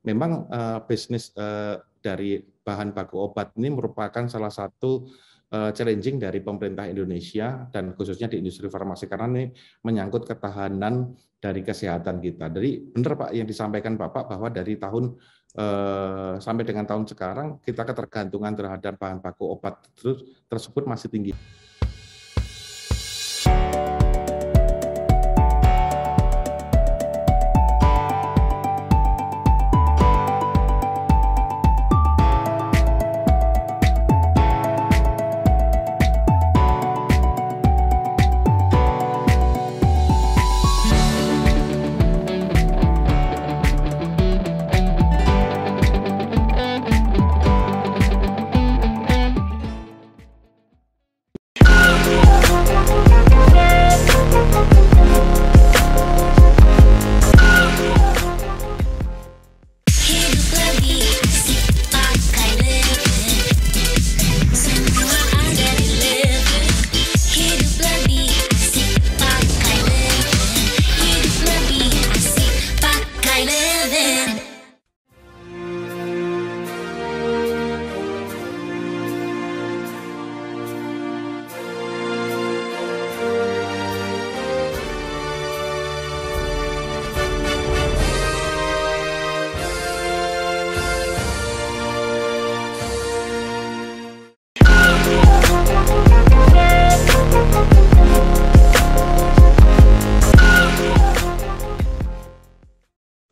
memang bisnis dari bahan baku obat ini merupakan salah satu challenging dari pemerintah Indonesia dan khususnya di industri farmasi karena ini menyangkut ketahanan dari kesehatan kita. Jadi benar Pak yang disampaikan Bapak bahwa dari tahun sampai dengan tahun sekarang kita ketergantungan terhadap bahan baku obat tersebut masih tinggi.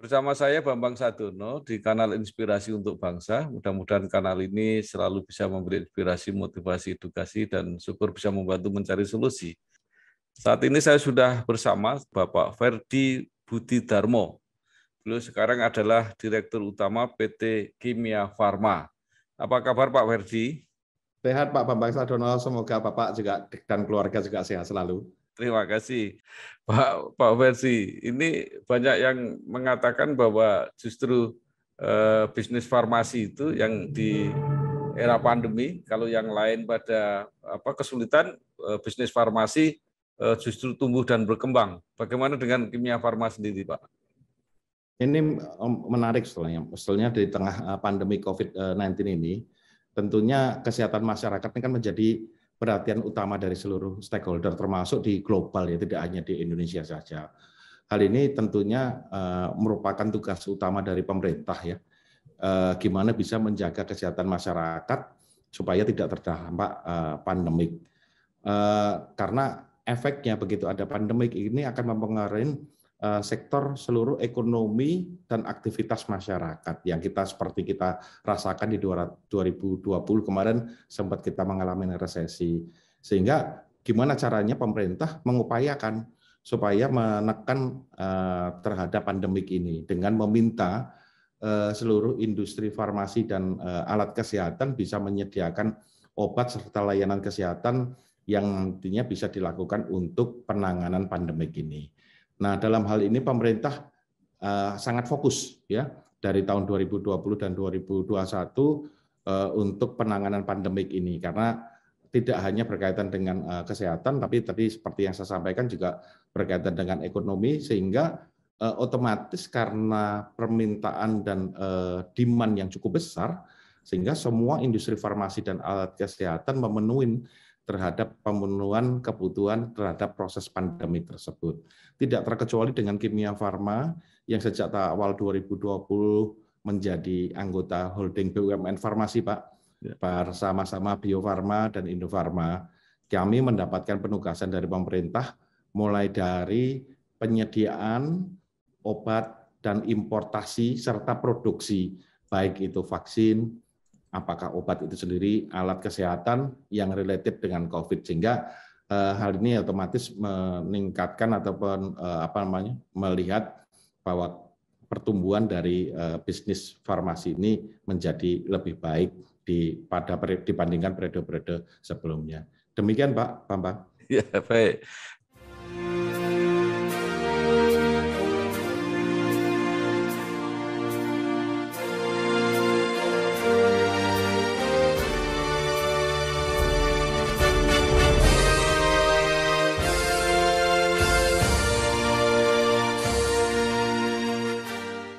Bersama saya Bambang Sadono di kanal Inspirasi untuk Bangsa. Mudah-mudahan kanal ini selalu bisa memberi inspirasi, motivasi, edukasi, dan syukur bisa membantu mencari solusi. Saat ini saya sudah bersama Bapak Ferdi Budidarmo. Beliau sekarang adalah Direktur Utama PT Kimia Farma. Apa kabar Pak Ferdi? Sehat Pak Bambang Sadono, semoga Bapak juga dan keluarga juga sehat selalu. Terima kasih Pak Ferdi. Ini banyak yang mengatakan bahwa justru bisnis farmasi itu yang di era pandemi, kalau yang lain pada kesulitan, bisnis farmasi justru tumbuh dan berkembang. Bagaimana dengan Kimia Farma sendiri, Pak? Ini menarik sebetulnya di tengah pandemi COVID-19 ini, tentunya kesehatan masyarakat ini kan menjadi perhatian utama dari seluruh stakeholder termasuk di global ya, tidak hanya di Indonesia saja. Hal ini tentunya merupakan tugas utama dari pemerintah ya. Gimana bisa menjaga kesehatan masyarakat supaya tidak terdampak pandemik. Karena efeknya begitu ada pandemik ini akan mempengaruhi sektor seluruh ekonomi dan aktivitas masyarakat yang seperti kita rasakan di 2020 kemarin sempat kita mengalami resesi. Sehingga gimana caranya pemerintah mengupayakan supaya menekan terhadap pandemik ini dengan meminta seluruh industri farmasi dan alat kesehatan bisa menyediakan obat serta layanan kesehatan yang nantinya bisa dilakukan untuk penanganan pandemik ini. Nah, dalam hal ini pemerintah sangat fokus ya dari tahun 2020 dan 2021 untuk penanganan pandemik ini karena tidak hanya berkaitan dengan kesehatan tapi tadi seperti yang saya sampaikan juga berkaitan dengan ekonomi sehingga otomatis karena permintaan dan demand yang cukup besar sehingga semua industri farmasi dan alat kesehatan memenuhi terhadap pemenuhan kebutuhan terhadap proses pandemi tersebut. Tidak terkecuali dengan Kimia Farma yang sejak awal 2020 menjadi anggota holding BUMN Farmasi, Pak. Bersama-sama Bio Farma dan Indo Farma, kami mendapatkan penugasan dari pemerintah mulai dari penyediaan obat dan importasi serta produksi, baik itu vaksin, apakah obat itu sendiri, alat kesehatan yang related dengan COVID, sehingga hal ini otomatis meningkatkan ataupun melihat bahwa pertumbuhan dari bisnis farmasi ini menjadi lebih baik dibandingkan periode-periode sebelumnya. Demikian Pak Bambang. Ya, baik.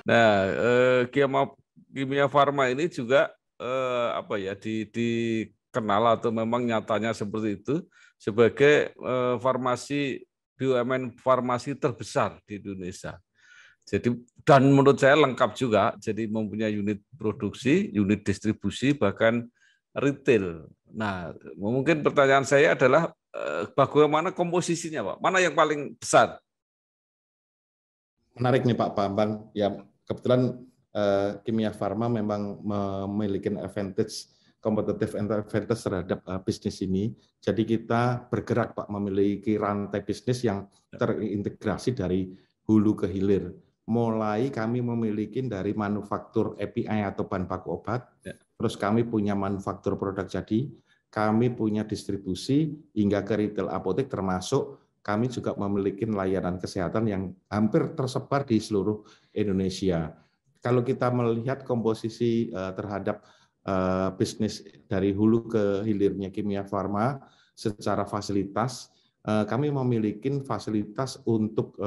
Nah, Kimia Farma ini juga dikenal atau memang nyatanya seperti itu sebagai farmasi BUMN farmasi terbesar di Indonesia. Jadi dan menurut saya lengkap juga, jadi mempunyai unit produksi, unit distribusi, bahkan retail. Nah, mungkin pertanyaan saya adalah bagaimana komposisinya, Pak? Mana yang paling besar? Menarik nih Pak Bambang. Ya, kebetulan Kimia Farma memang memiliki competitive advantage terhadap bisnis ini. Jadi kita bergerak Pak, memiliki rantai bisnis yang terintegrasi dari hulu ke hilir. Mulai kami memiliki dari manufaktur API atau bahan baku obat, terus kami punya manufaktur produk jadi, kami punya distribusi hingga ke retail apotek, termasuk kami juga memiliki layanan kesehatan yang hampir tersebar di seluruh Indonesia. Kalau kita melihat komposisi terhadap bisnis dari hulu ke hilirnya Kimia Farma secara fasilitas, kami memiliki fasilitas untuk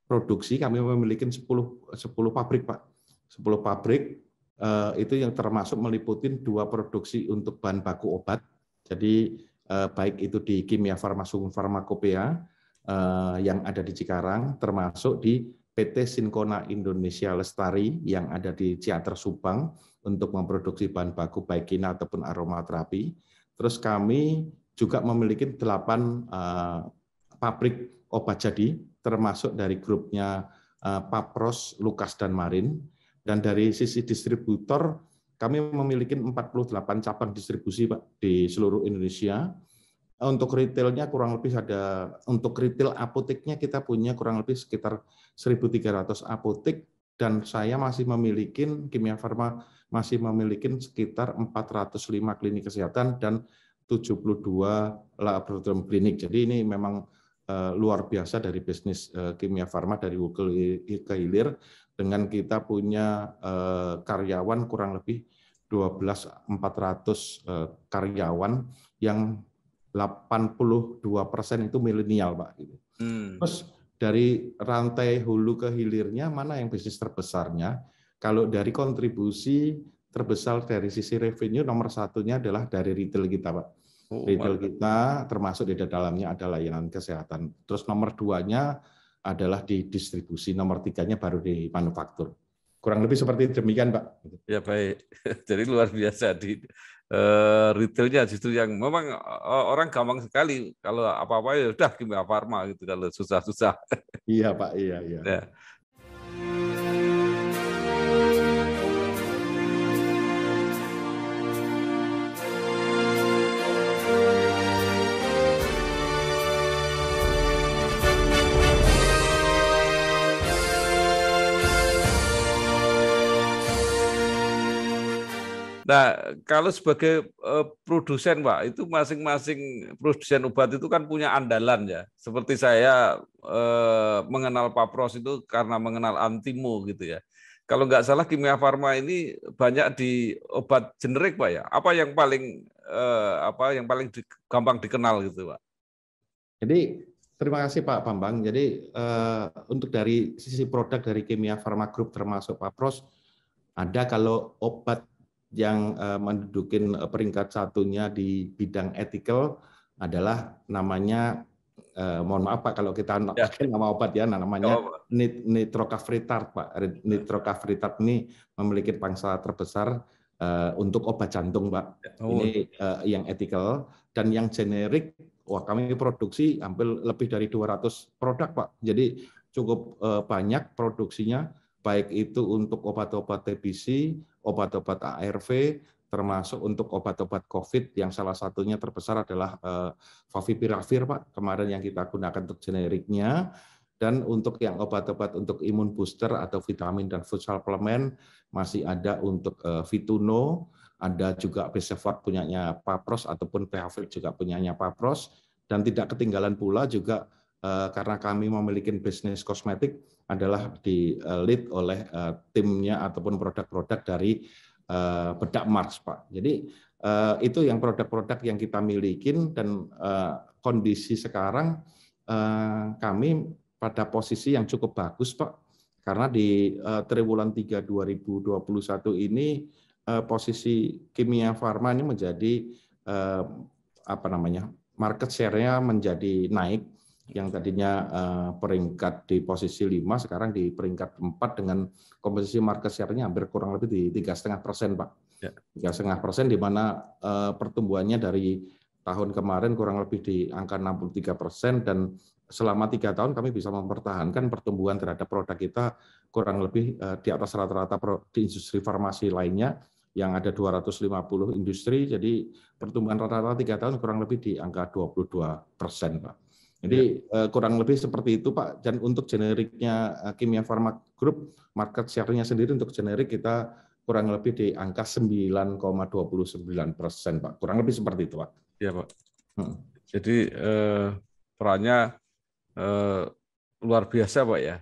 produksi, kami memiliki 10 pabrik, Pak. 10 pabrik itu yang termasuk meliputi 2 produksi untuk bahan baku obat. Jadi baik itu di Kimia Farma Sumum Farmakopea yang ada di Cikarang, termasuk di PT Sinkona Indonesia Lestari yang ada di Ciater Subang untuk memproduksi bahan baku baik kina ataupun aromaterapi. Terus kami juga memiliki 8 pabrik obat jadi, termasuk dari grupnya Papros, Lukas, dan Marin. Dan dari sisi distributor, kami memiliki 48 cabang distribusi Pak, di seluruh Indonesia. Untuk retailnya kurang lebih untuk retail apoteknya kita punya kurang lebih sekitar 1.300 apotek, dan saya masih memiliki, Kimia Farma masih memiliki sekitar 405 klinik kesehatan dan 72 laboratorium klinik. Jadi ini memang luar biasa dari bisnis Kimia Farma dari hulu ke hilir, dengan kita punya karyawan kurang lebih 12.400 karyawan yang 82% itu milenial, Pak. Terus dari rantai hulu ke hilirnya, mana yang bisnis terbesarnya? Kalau dari kontribusi terbesar dari sisi revenue, nomor satunya adalah dari retail kita, Pak. Retail kita termasuk di dalamnya ada layanan kesehatan. Terus nomor 2-nya adalah di distribusi, nomor 3-nya baru di manufaktur. Kurang lebih seperti demikian, Pak. Ya baik, jadi luar biasa di retailnya justru yang memang orang gampang sekali kalau apa-apa ya udah Kimia Farma gitu, kalau susah-susah. Iya Pak, iya. Ya. Nah, kalau sebagai produsen, Pak, itu masing-masing produsen obat itu kan punya andalan ya. Seperti saya mengenal Papros itu karena mengenal Antimo gitu ya. Kalau nggak salah Kimia Farma ini banyak di obat generik, Pak ya. Apa yang paling gampang dikenal gitu, Pak? Jadi terima kasih Pak Bambang. Jadi untuk dari sisi produk dari Kimia Farma Group termasuk Papros, ada kalau obat yang menduduki peringkat satunya di bidang ethical adalah namanya, mohon maaf Pak kalau kita pakai nama obat ya, namanya nitrocafritat Pak. Nitrocafritat ini memiliki pangsa terbesar untuk obat jantung Pak. Ini yang ethical, dan yang generik, wah kami produksi hampir lebih dari 200 produk Pak. Jadi cukup banyak produksinya, baik itu untuk obat-obat TBC, obat-obat ARV, termasuk untuk obat-obat COVID yang salah satunya terbesar adalah Favipiravir Pak, kemarin yang kita gunakan untuk generiknya. Dan untuk yang obat-obat untuk imun booster atau vitamin dan food supplement masih ada untuk Vituno, ada juga Besefort punyanya Papros ataupun Pehavir juga punyanya Papros, dan tidak ketinggalan pula juga karena kami memiliki bisnis kosmetik adalah di lead oleh timnya ataupun produk-produk dari bedak Mars Pak. Jadi itu yang produk-produk yang kita miliki, dan kondisi sekarang kami pada posisi yang cukup bagus Pak, Karena di triwulan 3 2021 ini posisi Kimia Farma ini menjadi market share-nya menjadi naik, yang tadinya peringkat di posisi 5 sekarang di peringkat 4 dengan komposisi market share-nya hampir kurang lebih di 3,5%, Pak. 3,5%, di mana pertumbuhannya dari tahun kemarin kurang lebih di angka 63%, dan selama 3 tahun kami bisa mempertahankan pertumbuhan terhadap produk kita kurang lebih di atas rata-rata di industri farmasi lainnya yang ada 250 industri. Jadi pertumbuhan rata-rata 3 tahun kurang lebih di angka 22%, Pak. Jadi kurang lebih seperti itu, Pak. Dan untuk generiknya Kimia Farma Group, market share-nya sendiri untuk generik kita kurang lebih di angka 9,29%, Pak. Kurang lebih seperti itu, Pak. Iya, Pak. Jadi perannya luar biasa, Pak, ya?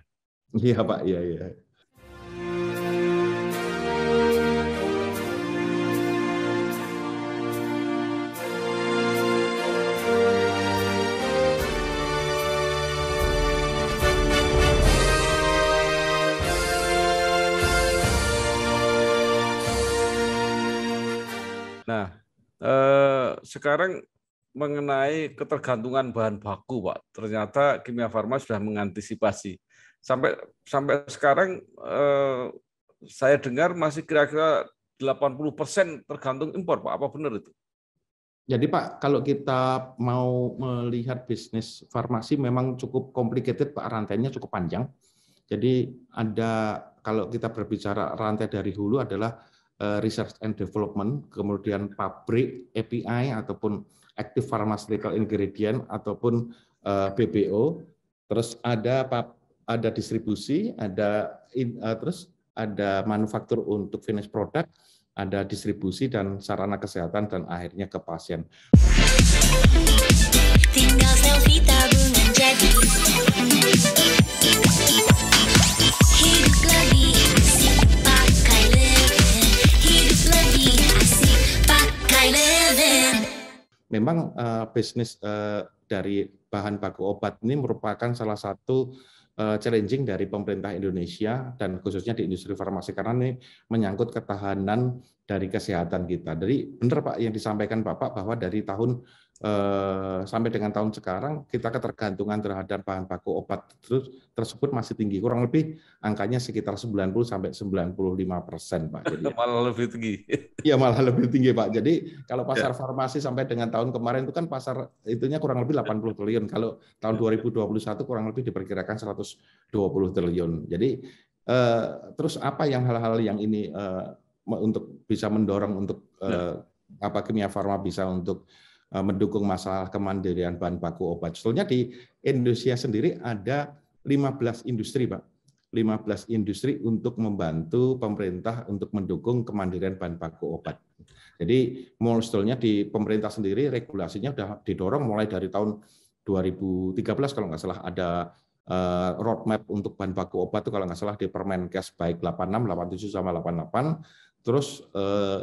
Iya, Pak. Iya, iya. Nah, sekarang mengenai ketergantungan bahan baku, Pak, ternyata Kimia Farma sudah mengantisipasi. Sampai sekarang saya dengar masih kira-kira 80% tergantung impor, Pak. Apa benar itu? Jadi, Pak, kalau kita mau melihat bisnis farmasi memang cukup complicated, Pak. Rantainya cukup panjang. Jadi kalau kita berbicara rantai dari hulu adalah research and development, kemudian pabrik, API ataupun active pharmaceutical ingredient ataupun BPO, terus ada distribusi, terus ada manufaktur untuk finish product, ada distribusi dan sarana kesehatan, dan akhirnya ke pasien. Tinggal selfie tabungan jadi. Hidup lebih asik pakai Leven. Hidup lebih asik pakai Leven. Memang bisnis dari bahan baku obat ini merupakan salah satu challenging dari pemerintah Indonesia dan khususnya di industri farmasi, karena ini menyangkut ketahanan dari kesehatan kita. Jadi benar, Pak, yang disampaikan Bapak bahwa dari tahun sampai dengan tahun sekarang kita ketergantungan terhadap bahan baku obat tersebut masih tinggi, kurang lebih angkanya sekitar 90-95%, Pak. Jadi malah lebih tinggi. Iya, malah lebih tinggi, Pak. Jadi kalau pasar farmasi sampai dengan tahun kemarin itu kan pasar itunya kurang lebih 80 triliun. Kalau tahun 2021 kurang lebih diperkirakan 120 triliun. Jadi terus apa yang hal-hal yang ini untuk bisa mendorong untuk Kimia Farma bisa untuk mendukung masalah kemandirian bahan baku obat. Sebetulnya di Indonesia sendiri ada 15 industri, Pak. 15 industri untuk membantu pemerintah untuk mendukung kemandirian bahan baku obat. Jadi sebetulnya di pemerintah sendiri regulasinya sudah didorong mulai dari tahun 2013 kalau nggak salah, ada roadmap untuk bahan baku obat itu kalau nggak salah di Permenkes baik 86, 87 sama 88. Terus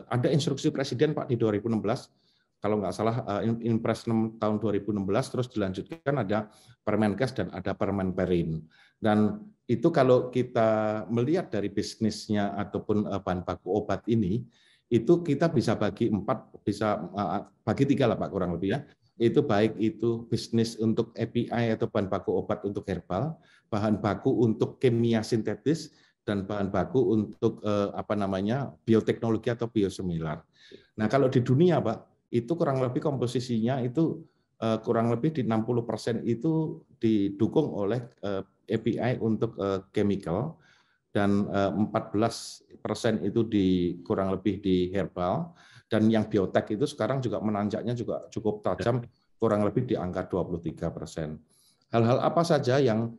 ada instruksi Presiden, Pak, di 2016. Kalau nggak salah Inpres 6 tahun 2016, terus dilanjutkan ada Permenkes dan ada Permenperin. Dan itu kalau kita melihat dari bisnisnya ataupun bahan baku obat ini, itu kita bisa bagi 3 lah, Pak, kurang lebih ya. Itu baik itu bisnis untuk API atau bahan baku obat untuk herbal, bahan baku untuk kimia sintetis, dan bahan baku untuk bioteknologi atau biosimilar. Nah, kalau di dunia, Pak, itu kurang lebih komposisinya itu kurang lebih di 60% itu didukung oleh API untuk chemical, dan 14% itu kurang lebih di herbal, dan yang biotek itu sekarang juga menanjaknya juga cukup tajam, kurang lebih di angka 23%. Hal-hal apa saja yang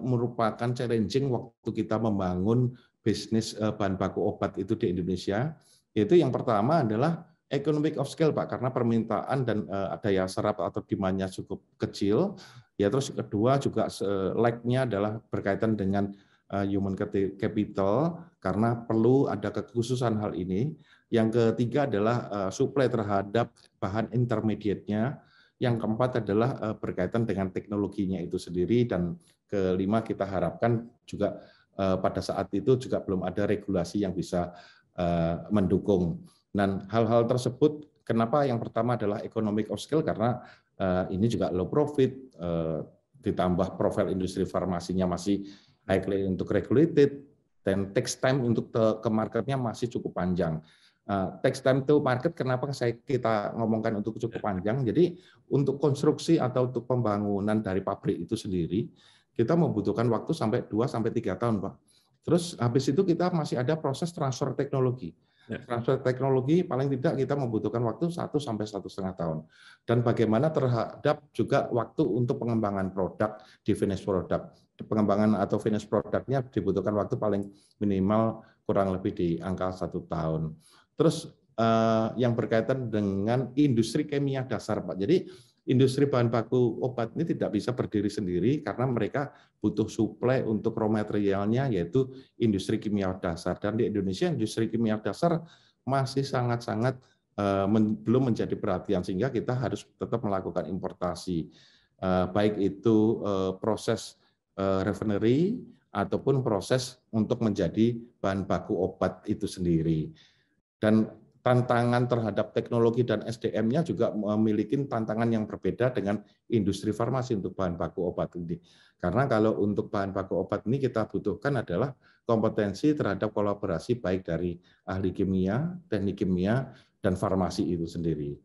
merupakan challenging waktu kita membangun bisnis bahan baku obat itu di Indonesia? Yaitu yang pertama adalah economic of scale, Pak, karena permintaan dan daya serap atau demand-nya cukup kecil. Ya, terus kedua juga lag-nya adalah berkaitan dengan human capital, karena perlu ada kekhususan hal ini. Yang ketiga adalah supply terhadap bahan intermediate-nya. Yang keempat adalah berkaitan dengan teknologinya itu sendiri, dan kelima kita harapkan juga pada saat itu juga belum ada regulasi yang bisa mendukung. Dan hal-hal tersebut, kenapa yang pertama adalah economic of scale, karena ini juga low profit, ditambah profil industri farmasinya masih highly untuk regulated, dan takes time untuk ke marketnya masih cukup panjang. Takes time to market, kenapa kita ngomongkan untuk cukup panjang? Jadi untuk konstruksi atau untuk pembangunan dari pabrik itu sendiri, kita membutuhkan waktu sampai 2-3 tahun, Pak. Terus habis itu kita masih ada proses transfer teknologi. Transfer teknologi paling tidak kita membutuhkan waktu 1-1,5 tahun. Dan bagaimana terhadap juga waktu untuk pengembangan produk di finish product. Pengembangan atau finish produknya dibutuhkan waktu paling minimal kurang lebih di angka 1 tahun. Terus yang berkaitan dengan industri kimia dasar, Pak. Jadi industri bahan baku obat ini tidak bisa berdiri sendiri karena mereka butuh suplai untuk raw materialnya, yaitu industri kimia dasar. Dan di Indonesia industri kimia dasar masih sangat-sangat belum menjadi perhatian, sehingga kita harus tetap melakukan importasi, baik itu proses refinery ataupun proses untuk menjadi bahan baku obat itu sendiri. Dan tantangan terhadap teknologi dan SDM-nya juga memiliki tantangan yang berbeda dengan industri farmasi untuk bahan baku obat ini. Karena kalau untuk bahan baku obat ini kita butuhkan adalah kompetensi terhadap kolaborasi baik dari ahli kimia, teknik kimia, dan farmasi itu sendiri.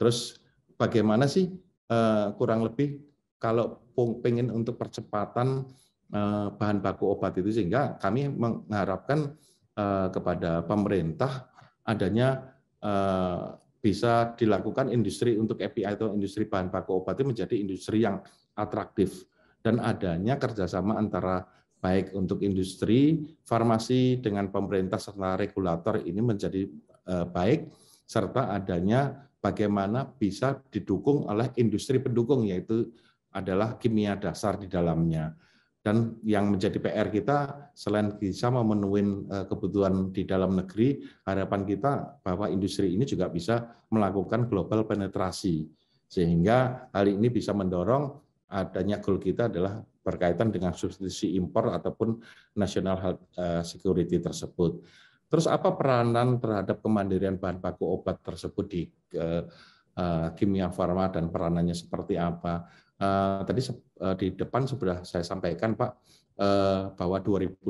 Terus bagaimana sih kurang lebih kalau pengen untuk percepatan bahan baku obat itu, sehingga kami mengharapkan kepada pemerintah adanya bisa dilakukan industri untuk API atau industri bahan baku obat itu menjadi industri yang atraktif, dan adanya kerjasama antara baik untuk industri farmasi dengan pemerintah serta regulator ini menjadi baik, serta adanya bagaimana bisa didukung oleh industri pendukung, yaitu adalah kimia dasar di dalamnya. Dan yang menjadi PR kita, selain bisa memenuhi kebutuhan di dalam negeri, harapan kita bahwa industri ini juga bisa melakukan global penetrasi, sehingga hal ini bisa mendorong adanya goal kita adalah berkaitan dengan substitusi impor ataupun national health security tersebut. Terus apa peranan terhadap kemandirian bahan baku obat tersebut di kimia farma dan peranannya seperti apa? Tadi di depan sudah saya sampaikan, Pak, bahwa 2016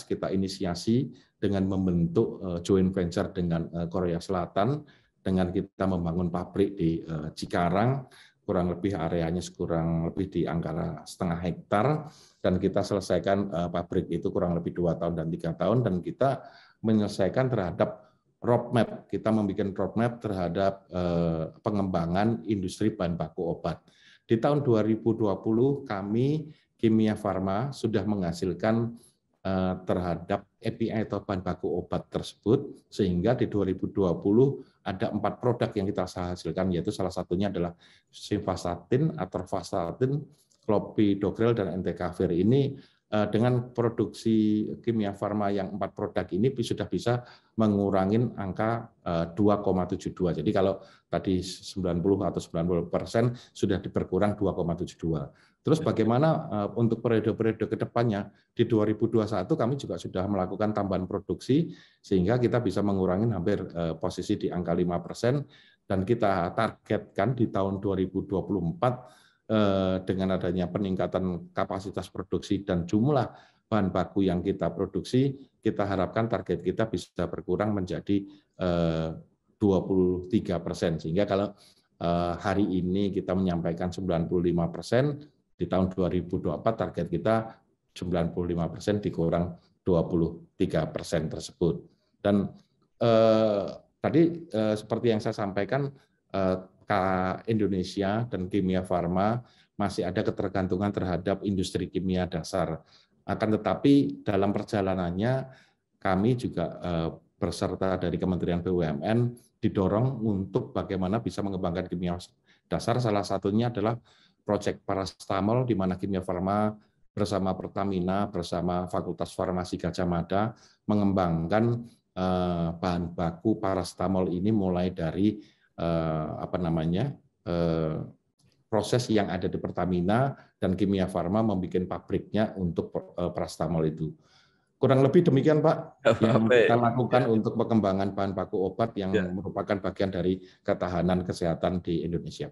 kita inisiasi dengan membentuk joint venture dengan Korea Selatan, dengan kita membangun pabrik di Cikarang, kurang lebih areanya kurang lebih di angka 0,5 hektar, dan kita selesaikan pabrik itu kurang lebih 2 tahun dan 3 tahun, dan kita menyelesaikan terhadap roadmap, kita membuat roadmap terhadap pengembangan industri bahan baku obat. Di tahun 2020 kami Kimia Farma sudah menghasilkan terhadap API atau bahan baku obat tersebut, sehingga di 2020 ada 4 produk yang kita hasilkan, yaitu salah satunya adalah simvastatin, atorvastatin, clopidogrel, dan entecavir. Ini dengan produksi Kimia Farma yang 4 produk ini sudah bisa mengurangi angka 2,72. Jadi kalau tadi 90 atau 90% sudah diperkurang 2,72. Terus bagaimana untuk periode-periode ke depannya, di 2021 kami juga sudah melakukan tambahan produksi sehingga kita bisa mengurangi hampir posisi di angka 5%, dan kita targetkan di tahun 2024 dengan adanya peningkatan kapasitas produksi dan jumlah bahan baku yang kita produksi, kita harapkan target kita bisa berkurang menjadi 23%. Sehingga kalau hari ini kita menyampaikan 95%, di tahun 2024 target kita 95% dikurang 23% tersebut. Dan tadi seperti yang saya sampaikan, Indonesia dan Kimia Farma masih ada ketergantungan terhadap industri kimia dasar. Akan tetapi dalam perjalanannya kami juga beserta dari Kementerian BUMN didorong untuk bagaimana bisa mengembangkan kimia dasar. Salah satunya adalah proyek paracetamol di mana Kimia Farma bersama Pertamina, bersama Fakultas Farmasi Gadjah Mada mengembangkan bahan baku paracetamol ini mulai dari proses yang ada di Pertamina dan Kimia Farma membuat pabriknya untuk paracetamol itu. Kurang lebih demikian Pak yang kita lakukan untuk pengembangan bahan baku obat yang merupakan bagian dari ketahanan kesehatan di Indonesia.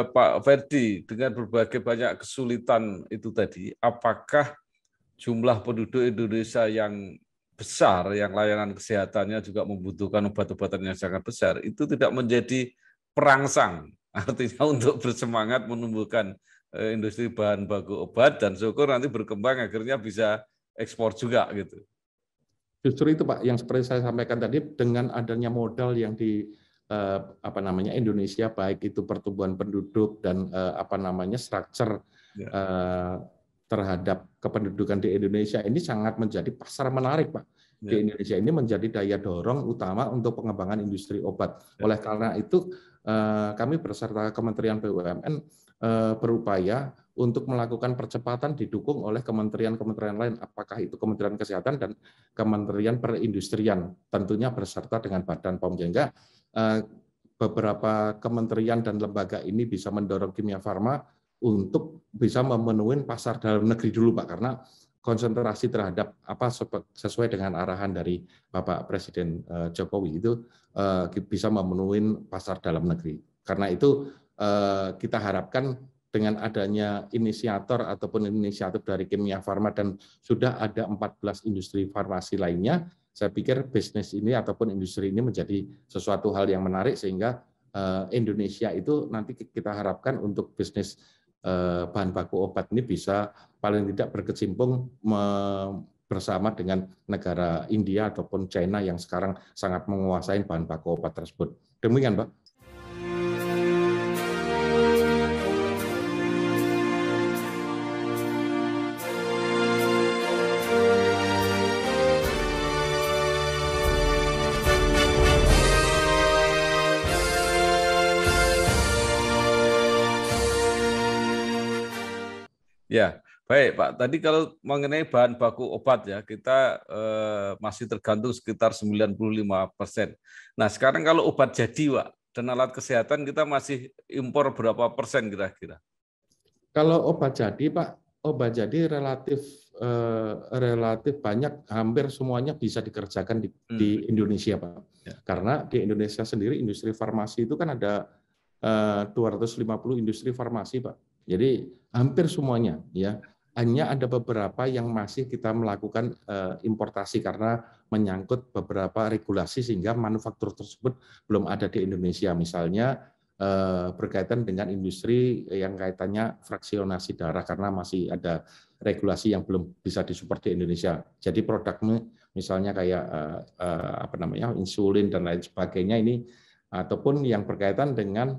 Pak Ferdi, dengan berbagai banyak kesulitan itu tadi, apakah jumlah penduduk Indonesia yang besar, yang layanan kesehatannya juga membutuhkan obat-obatan yang sangat besar, itu tidak menjadi perangsang, artinya untuk bersemangat menumbuhkan industri bahan baku obat dan syukur nanti berkembang akhirnya bisa ekspor juga gitu. Justru itu Pak, yang seperti saya sampaikan tadi, dengan adanya modal yang di Indonesia, baik itu pertumbuhan penduduk dan struktur terhadap kependudukan di Indonesia ini sangat menjadi pasar menarik Pak. Di Indonesia ini menjadi daya dorong utama untuk pengembangan industri obat. Oleh karena itu kami beserta Kementerian BUMN berupaya untuk melakukan percepatan didukung oleh kementerian-kementerian lain, apakah itu Kementerian Kesehatan dan Kementerian Perindustrian, tentunya beserta dengan Badan POM, sehingga beberapa kementerian dan lembaga ini bisa mendorong Kimia Farma untuk bisa memenuhi pasar dalam negeri dulu Pak, karena konsentrasi terhadap sesuai dengan arahan dari Bapak Presiden Jokowi itu bisa memenuhi pasar dalam negeri. Karena itu kita harapkan dengan adanya inisiator ataupun inisiatif dari Kimia Farma dan sudah ada 14 industri farmasi lainnya, saya pikir bisnis ini ataupun industri ini menjadi sesuatu hal yang menarik sehingga Indonesia itu nanti kita harapkan untuk bisnis bahan baku obat ini bisa paling tidak berkecimpung bersama dengan negara India ataupun China yang sekarang sangat menguasai bahan baku obat tersebut. Demikian, Pak. Ya, baik Pak. Tadi kalau mengenai bahan baku obat ya, kita masih tergantung sekitar 95%. Nah, sekarang kalau obat jadi, Pak, dan alat kesehatan kita masih impor berapa persen kira-kira? Kalau obat jadi, Pak, obat jadi relatif banyak, hampir semuanya bisa dikerjakan di Indonesia, Pak. Ya. Karena di Indonesia sendiri industri farmasi itu kan ada 250 industri farmasi, Pak. Jadi hampir semuanya, ya. Hanya ada beberapa yang masih kita melakukan importasi karena menyangkut beberapa regulasi sehingga manufaktur tersebut belum ada di Indonesia. Misalnya berkaitan dengan industri yang kaitannya fraksionasi darah karena masih ada regulasi yang belum bisa disupport di Indonesia. Jadi produknya misalnya kayak insulin dan lain sebagainya ini ataupun yang berkaitan dengan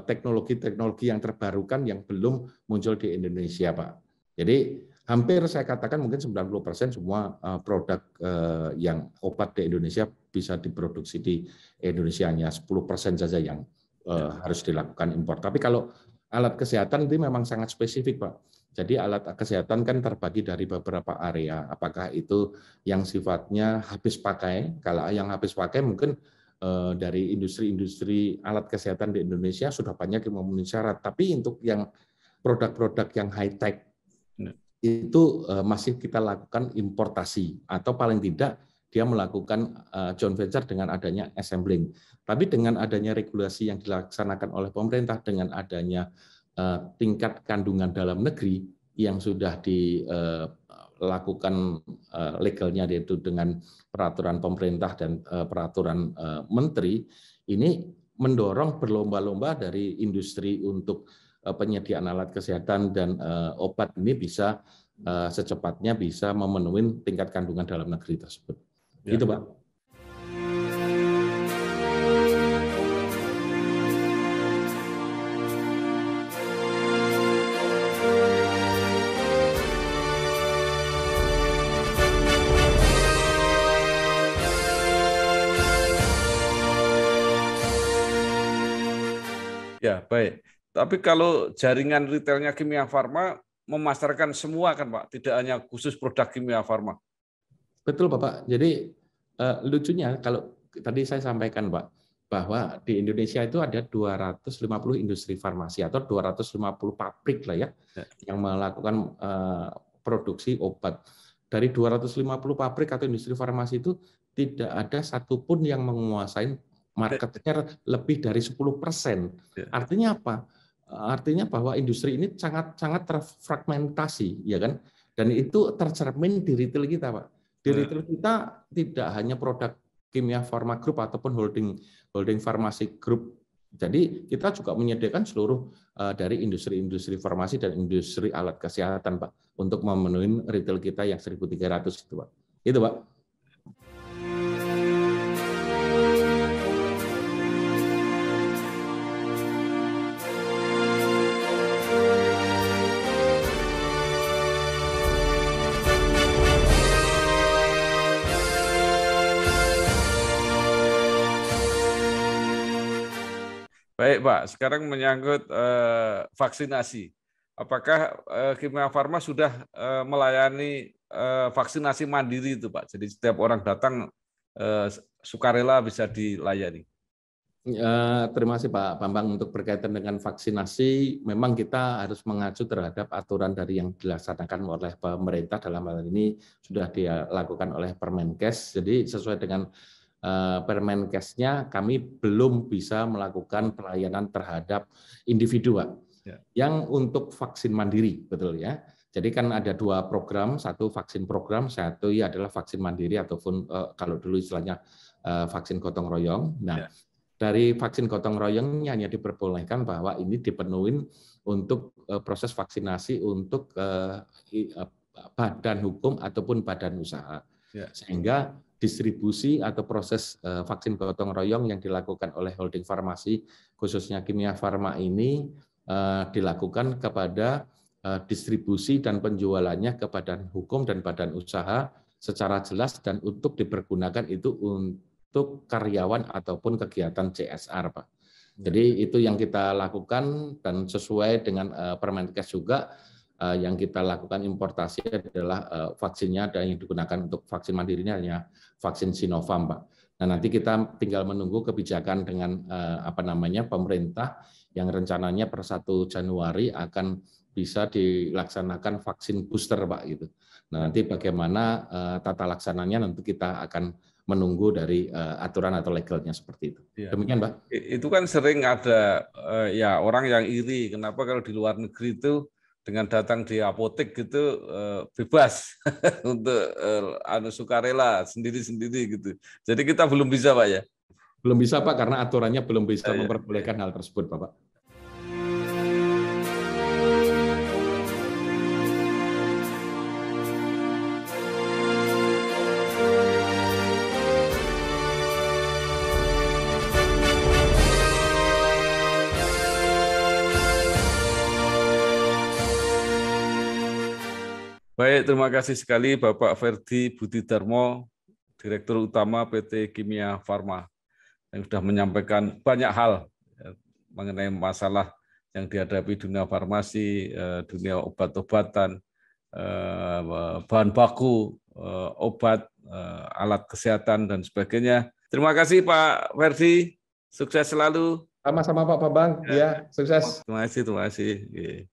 teknologi-teknologi yang terbarukan yang belum muncul di Indonesia, Pak. Jadi hampir saya katakan mungkin 90% semua produk yang obat di Indonesia bisa diproduksi di Indonesia, hanya 10% saja yang harus dilakukan impor. Tapi kalau alat kesehatan itu memang sangat spesifik, Pak. Jadi alat kesehatan kan terbagi dari beberapa area. Apakah itu yang sifatnya habis pakai? Kalau yang habis pakai mungkin dari industri-industri alat kesehatan di Indonesia sudah banyak yang memenuhi syarat. Tapi untuk yang produk-produk yang high-tech itu masih kita lakukan importasi atau paling tidak dia melakukan joint venture dengan adanya assembling. Tapi dengan adanya regulasi yang dilaksanakan oleh pemerintah, dengan adanya tingkat kandungan dalam negeri yang sudah dilakukan legalnya, yaitu dengan peraturan pemerintah dan peraturan menteri, ini mendorong berlomba-lomba dari industri untuk penyediaan alat kesehatan dan obat ini bisa secepatnya bisa memenuhi tingkat kandungan dalam negeri tersebut. Ya. Gitu, Pak. Ya, baik. Tapi kalau jaringan retailnya Kimia Farma memasarkan semua kan Pak, tidak hanya khusus produk Kimia Farma. Betul Bapak. Jadi lucunya kalau tadi saya sampaikan Pak, bahwa di Indonesia itu ada 250 industri farmasi atau 250 pabrik lah ya, yang melakukan produksi obat. Dari 250 pabrik atau industri farmasi itu tidak ada satupun yang menguasai market share lebih dari 10%. Artinya apa? Artinya bahwa industri ini sangat terfragmentasi, ya kan? Dan itu tercermin di retail kita, Pak. Di retail kita tidak hanya produk Kimia Farma Group ataupun holding farmasi group. Jadi kita juga menyediakan seluruh dari industri-industri farmasi dan industri alat kesehatan, Pak, untuk memenuhi retail kita yang 1.300 itu, Pak. Itu, Pak. Baik Pak, sekarang menyangkut vaksinasi. Apakah Kimia Farma sudah melayani vaksinasi mandiri itu Pak? Jadi setiap orang datang sukarela bisa dilayani. Terima kasih Pak Bambang untuk berkaitan dengan vaksinasi. Memang kita harus mengacu terhadap aturan dari yang dilaksanakan oleh pemerintah, dalam hal ini sudah dilakukan oleh Permenkes. Jadi sesuai dengan Permenkesnya, kami belum bisa melakukan pelayanan terhadap individu, Pak. Ya. Yang untuk vaksin mandiri, betul ya. Jadi kan ada dua program, satu vaksin program, satu adalah vaksin mandiri ataupun kalau dulu istilahnya vaksin gotong royong. Nah, ya. Dari vaksin gotong royongnya hanya diperbolehkan bahwa ini dipenuhi untuk proses vaksinasi untuk badan hukum ataupun badan usaha. Ya. Sehingga distribusi atau proses vaksin gotong royong yang dilakukan oleh holding farmasi, khususnya Kimia Farma ini dilakukan kepada distribusi dan penjualannya ke badan hukum dan badan usaha secara jelas dan untuk dipergunakan itu untuk karyawan ataupun kegiatan CSR, Pak. Jadi itu yang kita lakukan dan sesuai dengan Permenkes juga. Yang kita lakukan importasi adalah vaksinnya dan yang digunakan untuk vaksin mandirinya hanya vaksin Sinovac, Pak. Nah, nanti kita tinggal menunggu kebijakan dengan pemerintah yang rencananya per 1 Januari akan bisa dilaksanakan vaksin booster, Pak, gitu. Nah, nanti bagaimana tata laksananya nanti kita akan menunggu dari aturan atau legalnya seperti itu. Ya. Demikian, Pak. Itu kan sering ada ya orang yang iri, kenapa kalau di luar negeri itu dengan datang di apotek gitu bebas untuk sukarela sendiri-sendiri gitu. Jadi kita belum bisa, Pak ya? Belum bisa, Pak, karena aturannya belum bisa memperbolehkan hal tersebut, Bapak. Baik, terima kasih sekali Bapak Ferdi Budidarmo, Direktur Utama PT Kimia Farma, yang sudah menyampaikan banyak hal mengenai masalah yang dihadapi dunia farmasi, dunia obat-obatan, bahan baku, obat, alat kesehatan, dan sebagainya. Terima kasih Pak Ferdi, sukses selalu. Sama-sama Pak Bambang, ya, sukses. Terima kasih.